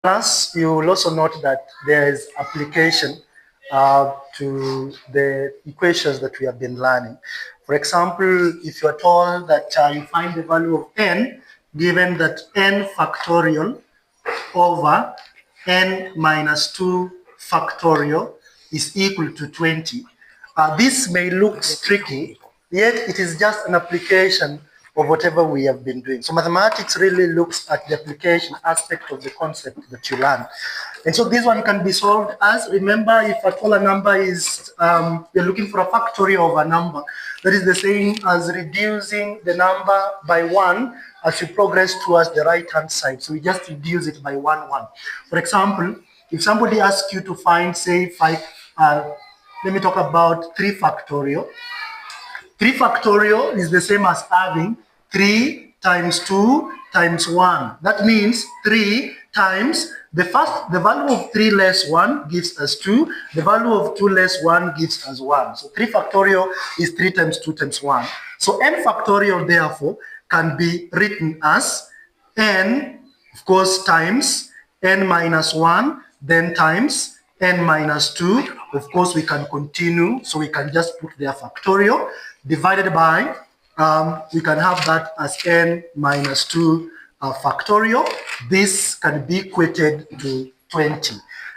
Plus, you will also note that there is application to the equations that we have been learning. For example, if you are told that you find the value of n, given that n factorial over n minus 2 factorial is equal to 20. This may look tricky, yet it is just an application of whatever we have been doing. So mathematics really looks at the application aspect of the concept that you learn. And so this one can be solved as, remember, if at all a number is, you're looking for a factorial of a number, that is the same as reducing the number by 1 as you progress towards the right-hand side. So we just reduce it by 1, 1. For example, if somebody asks you to find, say, 5, let me talk about 3 factorial. 3 factorial is the same as having 3 times 2 times 1. That means 3 times the value of 3 less 1 gives us 2. The value of 2 less 1 gives us 1. So 3 factorial is 3 times 2 times 1. So n factorial, therefore, can be written as n, of course, times n minus 1, then times n minus 2. Of course, we can continue, so we can just put their factorial divided by, we can have that as n minus 2 factorial. This can be equated to 20.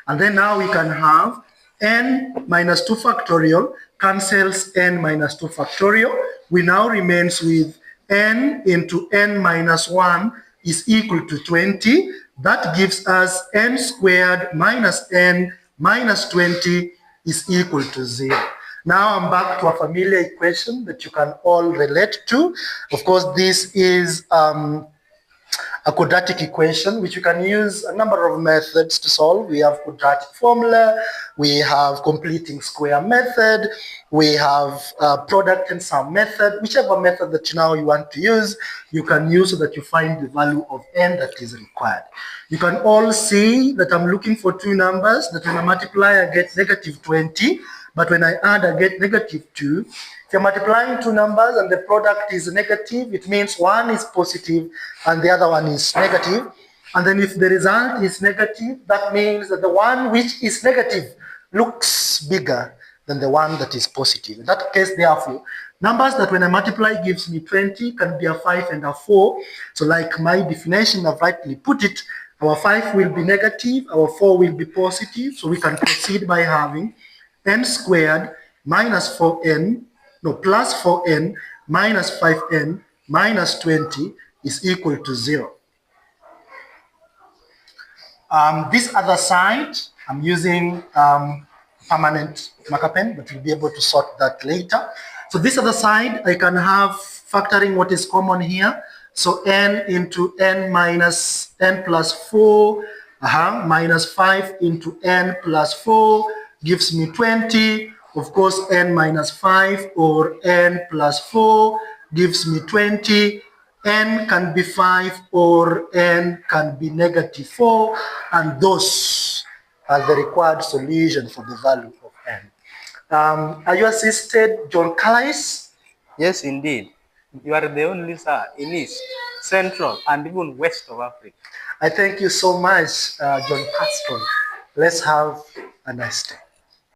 And then now we can have n minus 2 factorial cancels n minus 2 factorial. We now remains with n into n minus 1 is equal to 20. That gives us n squared minus n minus 20 is equal to 0. Now I'm back to a familiar equation that you can all relate to. Of course, this is a quadratic equation, which you can use a number of methods to solve. We have quadratic formula, we have completing square method, we have product and sum method. Whichever method that now you want to use, you can use so that you find the value of n that is required. You can all see that I'm looking for two numbers, that when I multiply, I get negative 20. But when I add, I get negative 2. If you're multiplying two numbers and the product is negative, it means one is positive and the other one is negative. And then if the result is negative, that means that the one which is negative looks bigger than the one that is positive. In that case, therefore, numbers that when I multiply gives me 20 can be a 5 and a 4. So like my definition, I've rightly put it, our 5 will be negative, our 4 will be positive. So we can proceed by having n squared minus 4n, no, plus 4n minus 5n minus 20 is equal to 0. This other side, I'm using permanent marker pen, but we'll be able to sort that later. So this other side, I can have factoring what is common here. So n into n minus n plus 4, minus 5 into n plus 4, gives me 20. Of course, n minus 5 or n plus 4 gives me 20. N can be 5 or n can be negative 4. And those are the required solution for the value of n. Are you assisted, John Calais? Yes, indeed. You are the only sir in East, Central, and even West of Africa. I thank you so much, John Paston. Let's have a nice day.